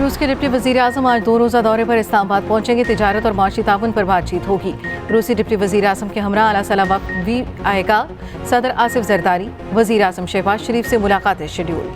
रूस के डिप्टी वजीर आजम आज 2 रोज़ा दौरे पर इस्लामाबाद पहुंचेंगे। तिजारत और माशी ताउन पर बातचीत होगी। रूसी डिप्टी वजीर आजम के हमरा आला सलाह वक्त भी आएगा। सदर आसिफ जरदारी, वजीर आजम शहबाज शरीफ से मुलाकात शेड्यूल।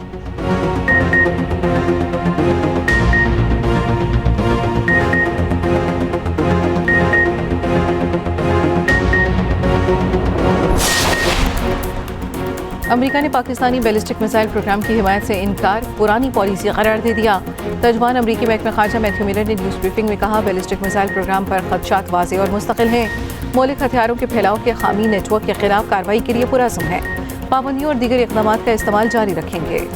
अमेरिका ने पाकिस्तानी बैलिस्टिक मिसाइल प्रोग्राम की हिमायत से इनकार पुरानी पॉलिसी करार दे दिया। तर्जुमान अमेरिकी महकमा खारजा मैथ्यू मिलर ने न्यूज़ ब्रीफिंग में कहा, बैलिस्टिक मिसाइल प्रोग्राम पर खदशात वाज़ेह और मुस्तकिल हैं। मौलिक हथियारों के फैलाव के खामी नेटवर्क के खिलाफ कार्रवाई के लिए पुरअज़्म है। पाबंदियों और दीगर इक़दामात का इस्तेमाल जारी रखेंगे।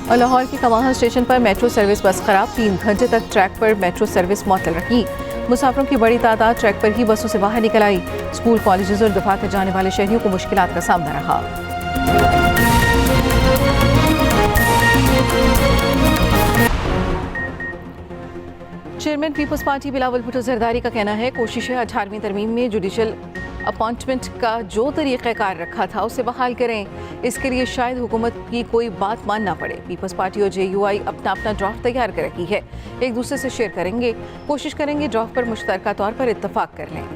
और लाहौर की कमाल स्टेशन पर मेट्रो सर्विस बस खराब, 3 घंटे तक ट्रैक पर मेट्रो सर्विस मुअत्तल रही। मुसाफिरों की बड़ी तादाद ट्रैक पर ही बसों से बाहर निकल आई। स्कूल, कॉलेजेस और दफातर जाने वाले शहरियों को मुश्किलात का सामना रहा। Chairman Peoples Party Bilawal Bhutto Zardari का कहना है, कोशिश है 18वीं तरमीम में जुडिशल अपॉइंटमेंट का जो तरीक़ाकार रखा था उसे बहाल करें। इसके लिए शायद हुकूमत की कोई बात मानना पड़े। पीपल्स पार्टी और JUI अपना अपना ड्राफ्ट तैयार कर रही है, एक दूसरे से शेयर करेंगे, कोशिश करेंगे ड्राफ्ट पर मुश्तरका तौर पर इत्तफाक कर लें।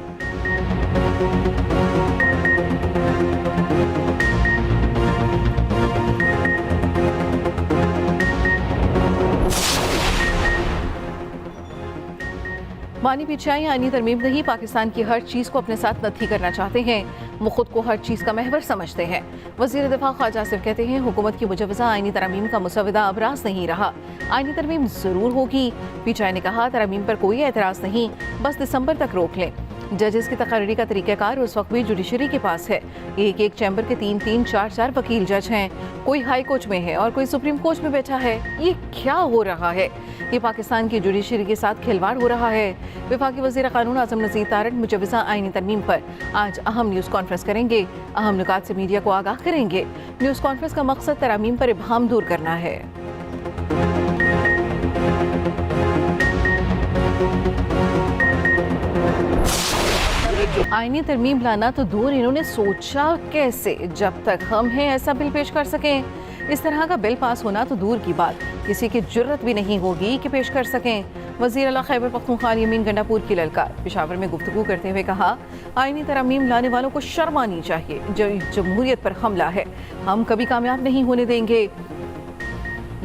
बानी पिछाई आईनी तरमीम नहीं, पाकिस्तान की हर चीज़ को अपने साथ नथी करना चाहते हैं। वो खुद को हर चीज़ का महवर समझते हैं। वज़ीर दिफा ख्वाजा आसिफ कहते हैं, हुकूमत की मुजव्वज़ा आईनी तरमीम का मुसवदा अब रास नहीं रहा। आईनी तरमीम ज़रूर होगी। पिछाई ने कहा, तरमीम पर कोई एतराज़ नहीं, बस दिसंबर तक रोक लें। जजेस की तकर्री का तरीक़ाकार उस वक्त भी जुडिशरी के पास है। एक एक चैम्बर के 3-3, 4-4 वकील जज हैं। कोई हाई कोर्ट में है और कोई सुप्रीम कोर्ट में बैठा है। ये क्या हो रहा है? ये पाकिस्तान की जुडिशरी के साथ खिलवाड़ हो रहा है। वफाकी वज़ीर क़ानून आज़म नज़ीर तारड़ मुजव्वज़ा आईनी तरमीम पर आज अहम न्यूज़ कॉन्फ्रेंस करेंगे। अहम नुकात से मीडिया को आगाह करेंगे। न्यूज़ कॉन्फ्रेंस का मकसद तरमीम पर इब्हाम दूर करना है। आईनी तरमीम लाना तो दूर, इन्होंने सोचा कैसे जब तक हम हैं ऐसा बिल पेश कर सकें। इस तरह का बिल पास होना तो दूर की बात, किसी की जुर्रत भी नहीं होगी कि पेश कर सकें। वज़ीर आला खैबर पख्तूनख्वा यमीन गंडापुर की ललकार। पेशावर में गुफ्तगू करते हुए कहा, आईनी तरमीम लाने वालों को शर्म आनी चाहिए। जो जमहूरियत पर हमला है, हम कभी कामयाब नहीं होने देंगे।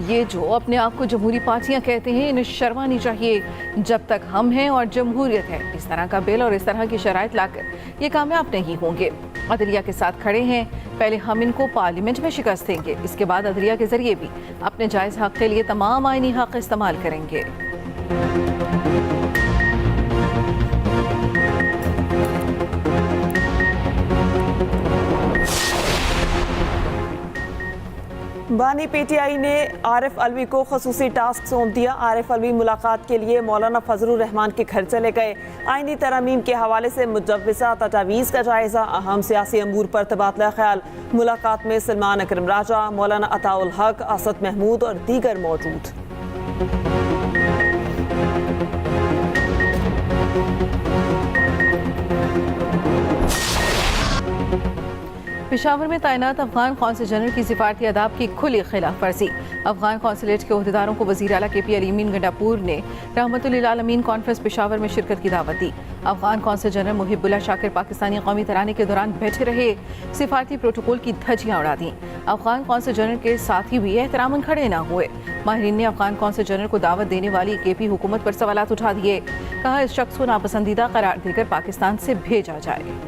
ये जो अपने आप को जमहूरी पार्टियां कहते हैं, इन्हें शर्म आनी चाहिए। जब तक हम हैं और जमहूरियत है, इस तरह का बिल और इस तरह की शराइत लाकर ये कामयाब नहीं होंगे। अदलिया के साथ खड़े हैं, पहले हम इनको पार्लियामेंट में शिकस्त देंगे, इसके बाद अदलिया के जरिए भी अपने जायज़ हक के लिए तमाम आईनी हक इस्तेमाल करेंगे। बानी PTI ने आरिफ अलवी को खसूसी टास्क सौंप दिया। आरिफ अलवी मुलाकात के लिए मौलाना फजलुर रहमान के घर चले गए। आईनी तरमीम के हवाले से मुजव्वज़ा तजावीज़ का जायज़ा, अहम सियासी अमूर पर तबादला ख्याल। मुलाकात में सलमान अकरम राजा, मौलाना अताउल हक, असद महमूद और दीगर मौजूद। पेशावर में तैनात अफगान कौंसल जनरल की सिफारती आदाब की खुली खिलाफ वर्जी। अफगान कौंसलेट के ओहदेदारों को वज़ीर आला KP अली यमीन गंडापुर ने रहमतुल्लिल आलमीन कॉन्फ्रेंस पेशावर में शिरकत की दावत दी। अफगान कौंसल जनरल मुहिबुल्लाह शाकिर पाकिस्तानी कौमी तराने के दौरान बैठे रहे, सिफारती प्रोटोकॉल की धज्जियां उड़ा दी। अफगान कौंसल जनरल के साथी भी एहतरामन खड़े न हुए। माहिरीन ने अफगान कौंसल जनरल को दावत देने वाली KP हुकूमत पर सवालात उठा दिए। कहा, इस शख्स को नापसंदीदा करार देकर पाकिस्तान से भेजा जाए।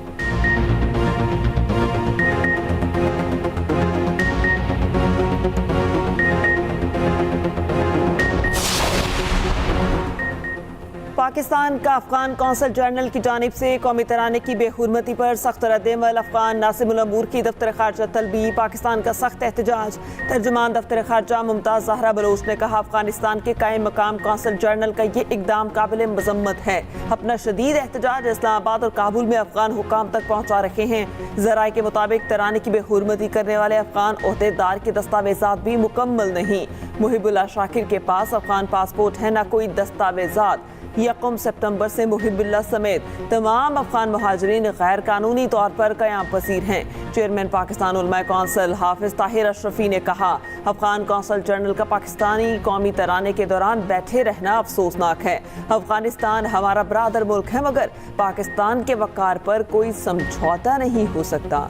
पाकिस्तान का अफगान कौंसल जनरल की जानिब से कौमी तराने की बेहुरमती पर सख्त रद्द-ए-अमल। अफगान नासिमुल अमूर की दफ्तर खारजा तलबी, पाकिस्तान का सख्त एहतजाज। तर्जुमान दफ्तर खारजा मुमताज़ ज़हरा बलोच ने कहा, अफगानिस्तान के कायम मकाम कौंसल जनरल का ये इकदाम काबिल मजम्मत है। अपना शदीद एहतजाज इस्लामाबाद और काबुल में अफगान हुकाम तक पहुँचा रखे हैं। ज़राए के मुताबिक तराने की बेहुरमती करने वाले अफगान ओहदेदार के दस्तावेजात भी मुकम्मल नहीं। मुहिबुल्लाह शाकिर के पास अफगान पासपोर्ट है, न कोई दस्तावेजात। 1 सितंबर से मुहिब बिल्ला समेत तमाम अफगान मुहाजिरीन गैर कानूनी तौर पर क़याम पसीर हैं। चेयरमैन पाकिस्तान उलमा कौंसिल हाफिज ताहिर अशरफी ने कहा, अफगान कौंसल जनरल का पाकिस्तानी कौमी तराने के दौरान बैठे रहना अफसोसनाक है। अफगानिस्तान हमारा बरादर मुल्क है, मगर पाकिस्तान के वक़ार पर कोई समझौता नहीं हो सकता।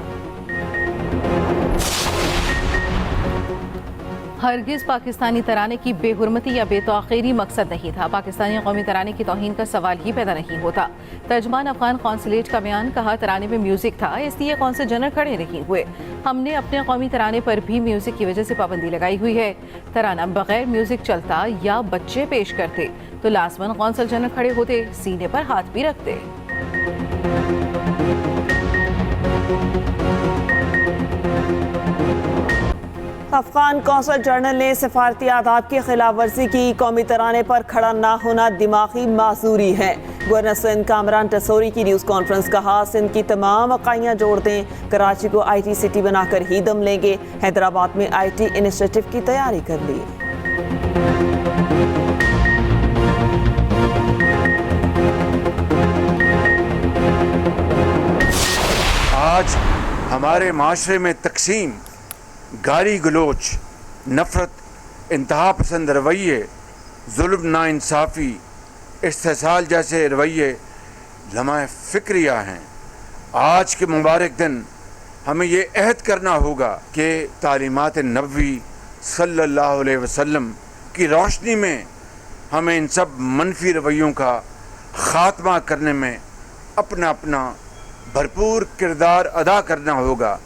हरगिज़ पाकिस्तानी तराने की बेहुरमती या बेतौक़ीरी मकसद नहीं था। पाकिस्तानी कौमी तराने की तौहीन का सवाल ही पैदा नहीं होता। तर्जमान अफगान कौंसलेट का बयान, कहा तराने में म्यूज़िक था, इसलिए कौंसल जनरल खड़े नहीं हुए। हमने अपने कौमी तराने पर भी म्यूज़िक की वजह से पाबंदी लगाई हुई है। तराना बगैर म्यूज़िक चलता या बच्चे पेश करते तो लाज़मन कौंसल जनरल खड़े होते, सीने पर हाथ भी रखते। अफगान कौंसल जनरल ने सिफारती आदाब की खिलाफ वर्जी की। कौमी तराने पर खड़ा ना होना दिमागी माजूरी है। गवर्नर सिंध कामरान टसोरी की न्यूज़ कॉन्फ्रेंस, कहा सिंध की तमाम इकाइयाँ जोड़ दें, कराची को IT सिटी बनाकर ही दम लेंगे। हैदराबाद में IT इनिशिएटिव की तैयारी कर ली। आज हमारे माशरे में तकसीम, गाली गलोच, नफरत, इंतहा पसंद रवैये, जुल्म, नाइंसाफ़ी, इस्तेसाल जैसे रवैये लम्हा फ़िक्रिया हैं। आज के मुबारक दिन हमें ये अहद करना होगा कि तालीमात नबवी सल्लल्लाहु अलैहि वसल्लम की रोशनी में हमें इन सब मनफी रवैयों का ख़ात्मा करने में अपना अपना भरपूर किरदार अदा करना होगा।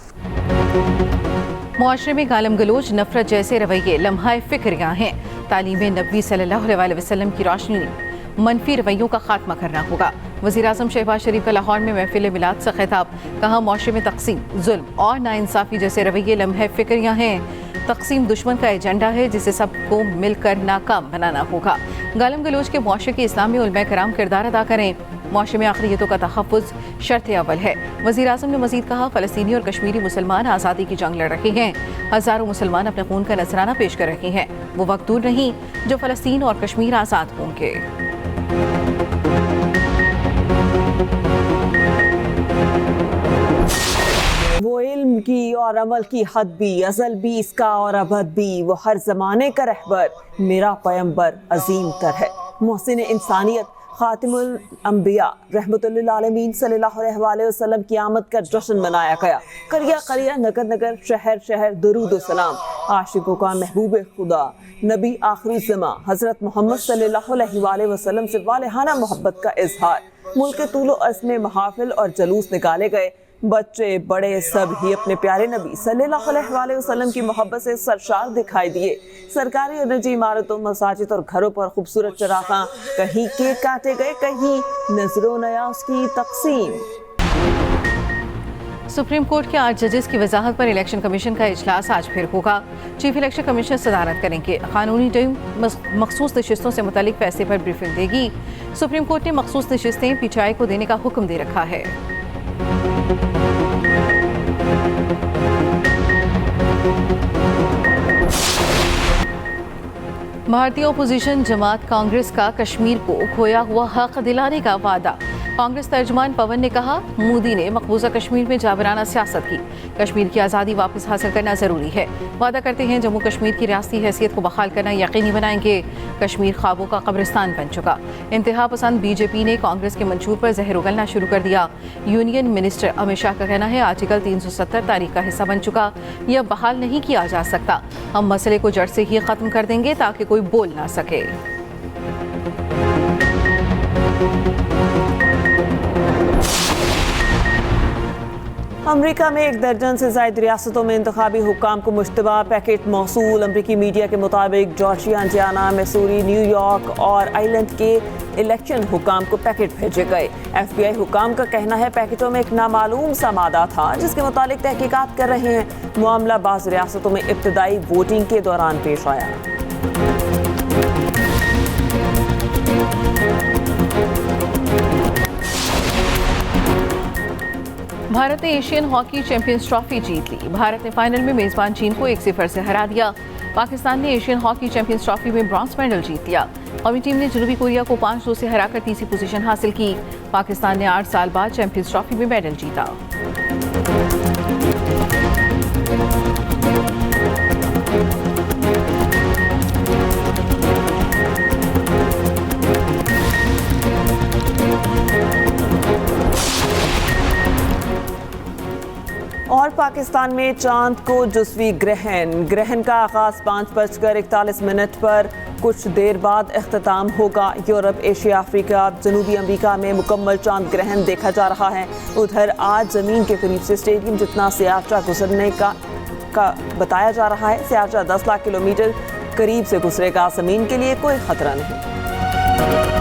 मुआशरे में गालम गलोच, नफरत जैसे रवैये लम्हा फ़िक्रियाँ हैं। तालीम नबी सल्लल्लाहु अलैहि वसल्लम की रोशनी में मनफी रवैयों का खात्मा करना होगा। वज़ीर-ए-आज़म शहबाज शरीफ का लाहौर में महफिल मिलाद से खिताब, कहा मुआशरे में तकसीम, जुल्म और नाइंसाफ़ी जैसे रवैये लम्हा फ़िक्रियाँ हैं। तकसीम दुश्मन का एजेंडा है जिसे सबको मिलकर नाकाम बनाना होगा। गालम गलोच के मुआशरे की इस्लाम में उलमा कराम किरदार अदा करें। मुआशरे में आखिरियतों का तहफ़्फ़ुज़ शर्त अव्वल है। वज़ीर-ए-आज़म ने मज़ीद कहा, फ़लस्तीनी और कश्मीरी मुसलमान आज़ादी की जंग लड़ रहे हैं। हज़ारों मुसलमान अपने खून का नजराना पेश कर रहे हैं। वो वक्त दूर नहीं जो फ़लस्तीन और कश्मीर आज़ाद होंगे। वो इल्म की और अमल की हद भी, अज़ल भी इसका और अबद भी, वो हर ज़माने का रहबर, मेरा पैगंबर अजीम तर है। मोहसिन इंसानियत खातिमुल अंबिया रहमतुल्लिल आलमीन सल्लल्लाहु अलैहि वसल्लम की आमद का जश्न मनाया गया। करिया करिया, नगर नगर, शहर शहर, दुरूद व सलाम। आशिकों का महबूब खुदा नबी आखिरी ज़मा हज़रत मोहम्मद सल्लल्लाहु अलैहि वसल्लम से वालिहाना मोहब्बत का इजहार। मुल्क तूलो अर्ज़ में महाफिल और जलूस निकाले गए। बच्चे बड़े सब ही अपने प्यारे नबी सल्लल्लाहु अलैहि वसल्लम की मोहब्बत से सरशार दिखाई दिए। सरकारी और निजी इमारतों, मसाजिद और घरों पर खूबसूरत चरागां, कहीं केक काटे गए, कहीं नजरों नयाज की तकसीम। सुप्रीम कोर्ट के 8 जजेस की वजाहत पर इलेक्शन कमीशन का इजलास आज फिर होगा। चीफ इलेक्शन कमिश्नर सदारत करेंगे। कानूनी टीम मखसूस नशिस्तों से मुतालिक फैसले पर ब्रीफिंग देगी। सुप्रीम कोर्ट ने मखसूस नशिस्तें PTI को देने का हुक्म दे रखा है। भारतीय ओपोजिशन जमात कांग्रेस का कश्मीर को खोया हुआ हक दिलाने का वादा। कांग्रेस तर्जमान पवन ने कहा, मोदी ने मकबूजा कश्मीर में जाबराना सियासत की। कश्मीर की आज़ादी वापस हासिल करना ज़रूरी है। वादा करते हैं जम्मू कश्मीर की रियासती हैसियत को बहाल करना यकीनी बनाएंगे। कश्मीर ख्वाबों का कब्रिस्तान बन चुका। इंतहा पसंद BJP ने कांग्रेस के मंशूर पर जहर उगलना शुरू कर दिया। यूनियन मिनिस्टर अमित शाह का कहना है, आर्टिकल 370 तारीख का हिस्सा बन चुका, यह बहाल नहीं किया जा सकता। हम मसले को जड़ से ही ख़त्म कर देंगे ताकि कोई बोल ना सके। अमरीका में 1 दर्जन से ज़ायद रियासतों में इंतखाबी हुक्काम को मुश्तबा पैकेट मौसूल। अमरीकी मीडिया के मुताबिक जॉर्जिया, इंडियाना, मैसूरी, न्यूयॉर्क और आइलैंड के इलेक्शन हुक्काम को पैकेट भेजे गए। FBI हुक्काम का कहना है पैकेटों में एक नामालूम सा मादा था जिसके मुतालिक तहकीकात कर रहे हैं। मामला बाज़ रियासतों में इब्तदाई वोटिंग के दौरान पेश आया। भारत ने एशियन हॉकी चैंपियंस ट्रॉफी जीत ली। भारत ने फाइनल में मेजबान चीन को 1-0 से हरा दिया। पाकिस्तान ने एशियन हॉकी चैंपियंस ट्रॉफी में ब्रॉन्ज मेडल जीत लिया। कौमी टीम ने जनूबी कोरिया को 5-2 से हराकर तीसरी पोजीशन हासिल की। पाकिस्तान ने 8 साल बाद चैंपियंस ट्रॉफी में मेडल जीता। और पाकिस्तान में चांद को जुज़वी ग्रहण का आगाज़ 5:41 पर कुछ देर बाद इख्तिताम होगा। यूरोप, एशिया, अफ्रीका, जनूबी अमेरिका में मुकम्मल चांद ग्रहण देखा जा रहा है। उधर आज ज़मीन के करीब से स्टेडियम जितना सियारचा गुजरने का बताया जा रहा है। सियारचा 10 लाख किलोमीटर करीब से गुजरेगा। ज़मीन के लिए कोई खतरा नहीं।